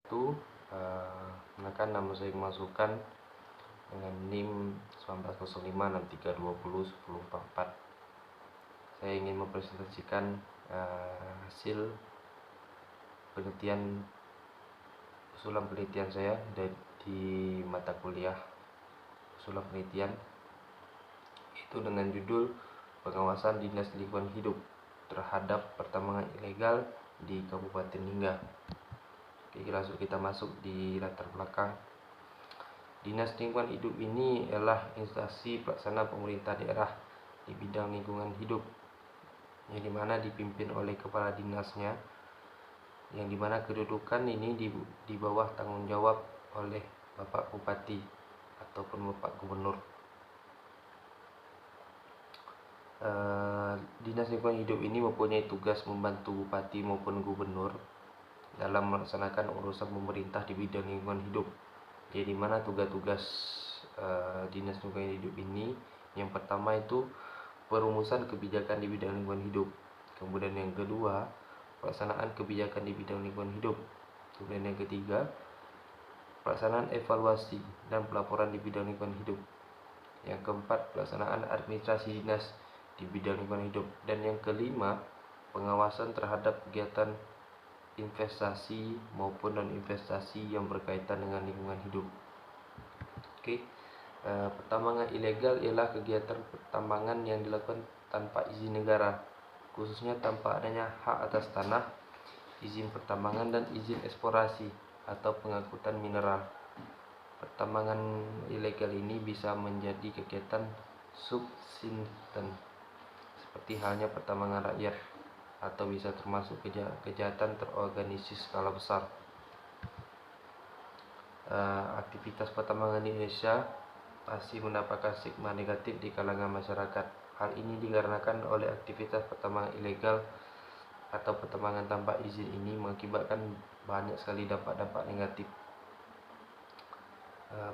itu menekan nama saya masukkan dengan NIM 190563201044. Saya ingin mempresentasikan hasil penelitian usulan penelitian saya di mata kuliah usulan penelitian itu dengan judul pengawasan Dinas Lingkungan Hidup terhadap pertambangan ilegal di Kabupaten Lingga. Oke, langsung kita masuk di latar belakang. Dinas Lingkungan Hidup ini adalah instansi pelaksana pemerintah daerah di bidang lingkungan hidup, yang dimana dipimpin oleh kepala dinasnya, yang dimana kedudukan ini di bawah tanggung jawab oleh Bapak Bupati ataupun Bapak Gubernur. Dinas Lingkungan Hidup ini mempunyai tugas membantu Bupati maupun Gubernur dalam melaksanakan urusan pemerintah di bidang lingkungan hidup. Jadi mana tugas-tugas Dinas Lingkungan Hidup ini? Yang pertama itu perumusan kebijakan di bidang lingkungan hidup. Kemudian yang kedua, pelaksanaan kebijakan di bidang lingkungan hidup. Kemudian yang ketiga, pelaksanaan evaluasi dan pelaporan di bidang lingkungan hidup. Yang keempat, pelaksanaan administrasi dinas di bidang lingkungan hidup. Dan yang kelima, pengawasan terhadap kegiatan investasi maupun non-investasi yang berkaitan dengan lingkungan hidup. Oke. Pertambangan ilegal ialah kegiatan pertambangan yang dilakukan tanpa izin negara, khususnya tanpa adanya hak atas tanah, izin pertambangan dan izin eksplorasi atau pengangkutan mineral. Pertambangan ilegal ini bisa menjadi kegiatan subsisten seperti halnya pertambangan rakyat, atau bisa termasuk kejahatan terorganisir skala besar. Aktivitas pertambangan di Indonesia masih mendapatkan stigma negatif di kalangan masyarakat. Hal ini dikarenakan oleh aktivitas pertambangan ilegal atau pertambangan tanpa izin ini mengakibatkan banyak sekali dampak-dampak negatif.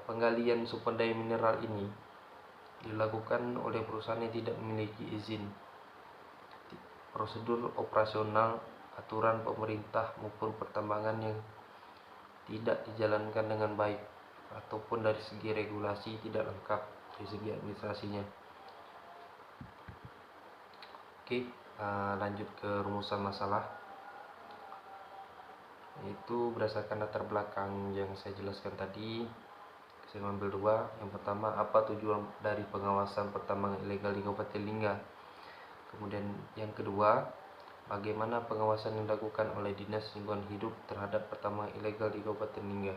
Penggalian sumber daya mineral ini dilakukan oleh perusahaan yang tidak memiliki izin. Prosedur operasional, aturan pemerintah maupun pertambangan yang tidak dijalankan dengan baik, ataupun dari segi regulasi tidak lengkap dari segi administrasinya. Oke, lanjut ke rumusan masalah, yaitu berdasarkan latar belakang yang saya jelaskan tadi. Saya mengambil dua. Yang pertama, apa tujuan dari pengawasan pertambangan ilegal di Kabupaten Lingga. Kemudian yang kedua, bagaimana pengawasan yang dilakukan oleh Dinas Lingkungan Hidup terhadap pertambangan ilegal di Kabupaten Lingga.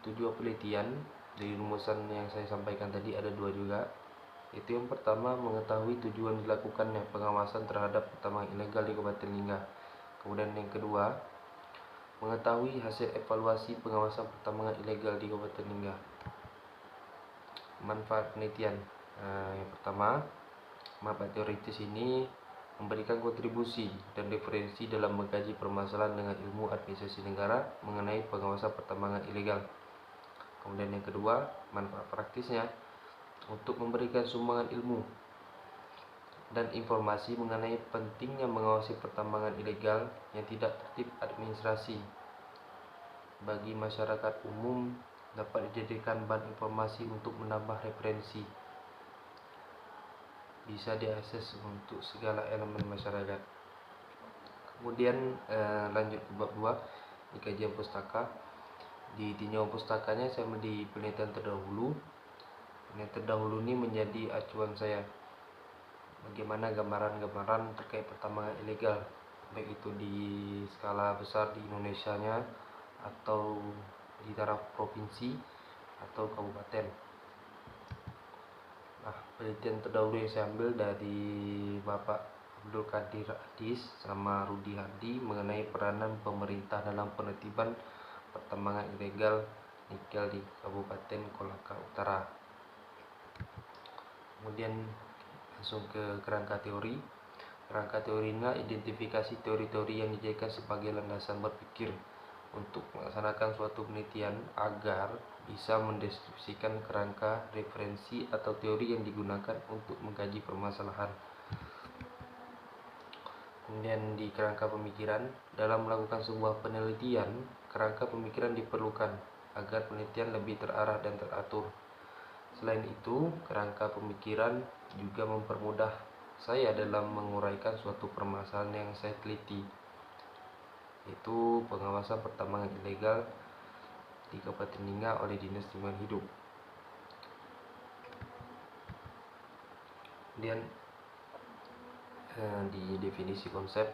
Tujuan penelitian dari rumusan yang saya sampaikan tadi ada dua juga. Itu yang pertama, mengetahui tujuan dilakukannya pengawasan terhadap pertambangan ilegal di Kabupaten Lingga. Kemudian yang kedua, mengetahui hasil evaluasi pengawasan pertambangan ilegal di Kabupaten Lingga. Manfaat penelitian. Yang pertama, manfaat teoritis ini memberikan kontribusi dan referensi dalam mengkaji permasalahan dengan ilmu administrasi negara mengenai pengawasan pertambangan ilegal. Kemudian yang kedua, manfaat praktisnya untuk memberikan sumbangan ilmu dan informasi mengenai pentingnya mengawasi pertambangan ilegal yang tidak tertib administrasi bagi masyarakat umum, dapat dijadikan bahan informasi untuk menambah referensi, bisa diakses untuk segala elemen masyarakat. Kemudian lanjut ke bab 2 di kajian pustaka. Di tinjauan pustakanya saya di penelitian terdahulu. Penelitian terdahulu ini menjadi acuan saya bagaimana gambaran-gambaran terkait pertambangan ilegal, baik itu di skala besar di Indonesianya atau di taraf provinsi atau kabupaten. Nah, penelitian terdahulu yang saya ambil dari Bapak Abdul Qadir Adis sama Rudi Hardi mengenai peranan pemerintah dalam penertiban pertambangan ilegal nikel di Kabupaten Kolaka Utara. Kemudian langsung ke kerangka teori. Kerangka teorinya identifikasi teori-teori yang dijadikan sebagai landasan berpikir untuk melaksanakan suatu penelitian agar bisa mendeskripsikan kerangka, referensi, atau teori yang digunakan untuk mengkaji permasalahan. Kemudian di kerangka pemikiran, dalam melakukan sebuah penelitian, kerangka pemikiran diperlukan agar penelitian lebih terarah dan teratur. Selain itu, kerangka pemikiran juga mempermudah saya dalam menguraikan suatu permasalahan yang saya teliti, yaitu pengawasan pertambangan ilegal di Kabupaten Lingga oleh Dinas Lingkungan Hidup. Kemudian di definisi konsep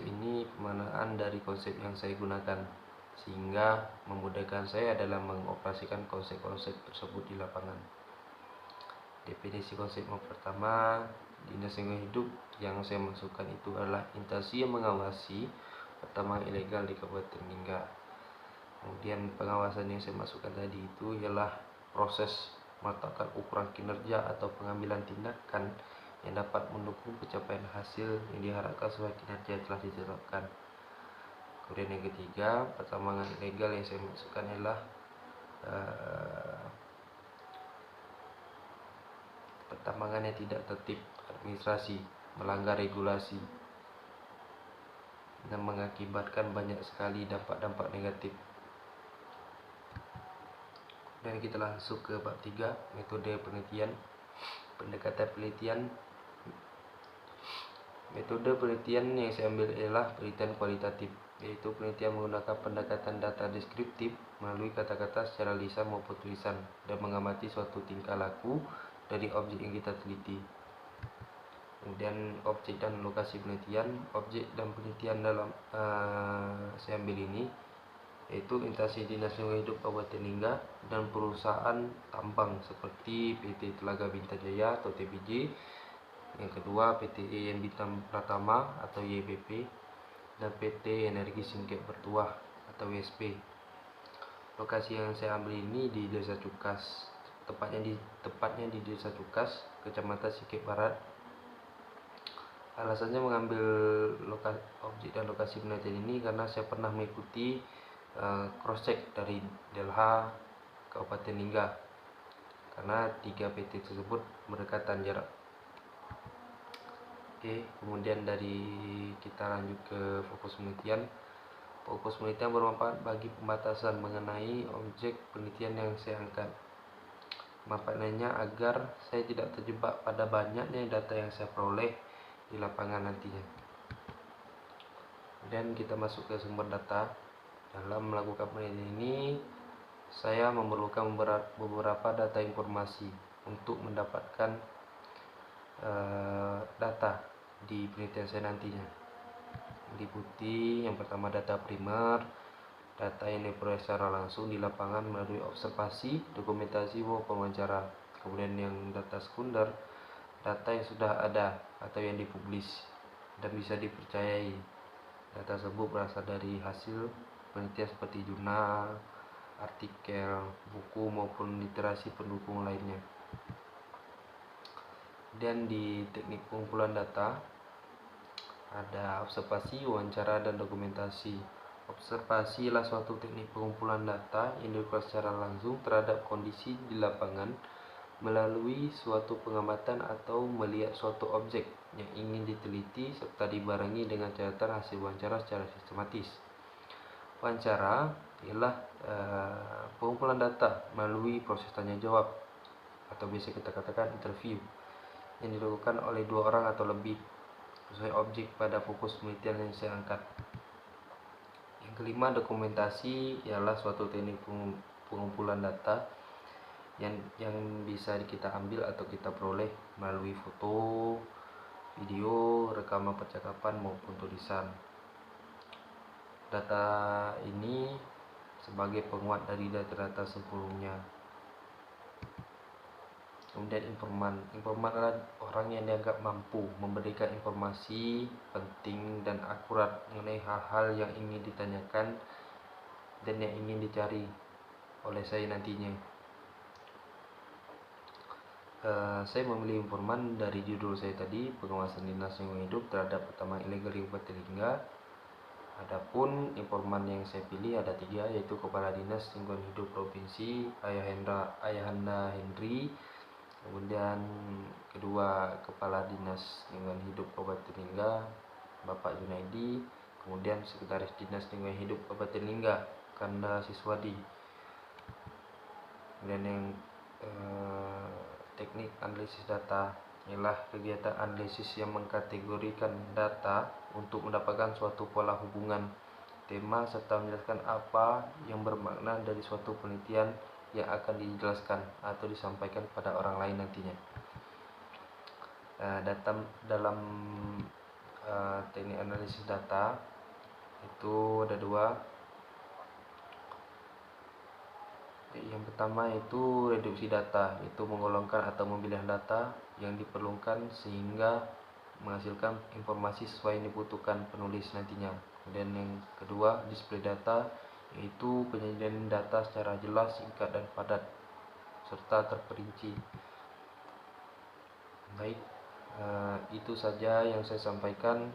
ini pemaknaan dari konsep yang saya gunakan, sehingga memudahkan saya dalam mengoperasikan konsep-konsep tersebut di lapangan. Definisi konsep yang pertama, Dinas Lingkungan Hidup yang saya masukkan itu adalah instansi yang mengawasi pertambangan ilegal di Kabupaten Lingga. Kemudian pengawasan yang saya masukkan tadi itu ialah proses meletakkan ukuran kinerja atau pengambilan tindakan yang dapat mendukung pencapaian hasil yang diharapkan sesuai kinerja yang telah ditetapkan. Kemudian yang ketiga, pertambangan ilegal yang saya masukkan adalah pertambangan yang tidak tertib administrasi, melanggar regulasi, dan mengakibatkan banyak sekali dampak-dampak negatif. Dan kita langsung ke bab 3, metode penelitian. Pendekatan penelitian. Metode penelitian yang saya ambil ialah penelitian kualitatif, yaitu penelitian menggunakan pendekatan data deskriptif melalui kata-kata secara lisan maupun tulisan dan mengamati suatu tingkah laku dari objek yang kita teliti. Kemudian objek dan lokasi penelitian. Objek dan penelitian dalam saya ambil ini yaitu instansi Dinas Lingkungan Hidup Kabupaten Lingga dan perusahaan tambang seperti PT Telaga Bintang Jaya atau TBJ, yang kedua PT EN Bintang Pratama atau YBP, dan PT Energi Singkep Bertuah atau WSP. Lokasi yang saya ambil ini di Desa Cukas, tepatnya di Desa Cukas, Kecamatan Singkep Barat. Alasannya mengambil objek dan lokasi penelitian ini karena saya pernah mengikuti cross-check dari Delha Kabupaten Lingga, karena 3 PT tersebut berdekatan jarak. Kemudian kita lanjut ke fokus penelitian. Fokus penelitian bermanfaat bagi pembatasan mengenai objek penelitian yang saya angkat. Manfaatnya agar saya tidak terjebak pada banyaknya data yang saya peroleh di lapangan nantinya. Dan kita masuk ke sumber data. Dalam melakukan penelitian ini, saya memerlukan beberapa data informasi untuk mendapatkan data di penelitian saya nantinya. Meliputi yang pertama data primer, data yang diperoleh secara langsung di lapangan melalui observasi, dokumentasi maupun wawancara. Kemudian yang data sekunder, data yang sudah ada atau yang dipublis dan bisa dipercayai. Data tersebut berasal dari hasil penelitian seperti jurnal, artikel, buku maupun literasi pendukung lainnya. Dan di teknik pengumpulan data ada observasi, wawancara, dan dokumentasi. Observasi adalah suatu teknik pengumpulan data yang dilakukan secara langsung terhadap kondisi di lapangan melalui suatu pengamatan atau melihat suatu objek yang ingin diteliti serta dibarengi dengan catatan hasil wawancara secara sistematis. Wawancara ialah pengumpulan data melalui proses tanya jawab atau biasa kita katakan interview yang dilakukan oleh 2 orang atau lebih sesuai objek pada fokus penelitian yang saya angkat. Yang kelima, dokumentasi ialah suatu teknik pengumpulan data yang bisa kita ambil atau kita peroleh melalui foto, video, rekaman percakapan maupun tulisan. Data ini sebagai penguat dari data-data sebelumnya. Kemudian informan adalah orang yang dianggap mampu memberikan informasi penting dan akurat mengenai hal-hal yang ingin ditanyakan dan yang ingin dicari oleh saya nantinya. Saya memilih informan dari judul saya tadi, pengawasan Dinas Lingkungan Hidup terhadap pertambangan ilegal di Kabupaten Lingga. Adapun informan yang saya pilih ada 3, yaitu Kepala Dinas Lingkungan Hidup Provinsi Ayahanda Hendri, kemudian kedua Kepala Dinas Lingkungan Hidup Kabupaten Lingga, Bapak Junaidi, kemudian Sekretaris Dinas Lingkungan Hidup Kabupaten Lingga, Kanda Siswadi. Kemudian yang teknik analisis data ialah kegiatan analisis yang mengkategorikan data untuk mendapatkan suatu pola hubungan tema serta menjelaskan apa yang bermakna dari suatu penelitian yang akan dijelaskan atau disampaikan kepada orang lain nantinya. Dalam teknik analisis data itu ada dua. Yang pertama itu reduksi data, itu menggolongkan atau memilih data yang diperlukan sehingga menghasilkan informasi sesuai yang dibutuhkan penulis nantinya. Kemudian yang kedua, display data, yaitu penyajian data secara jelas, singkat dan padat serta terperinci. Baik, itu saja yang saya sampaikan.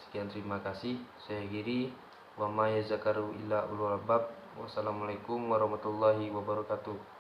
Sekian, terima kasih. Saya Giri. Wa ma yazakaru illa ulul albab. Wassalamualaikum warahmatullahi wabarakatuh.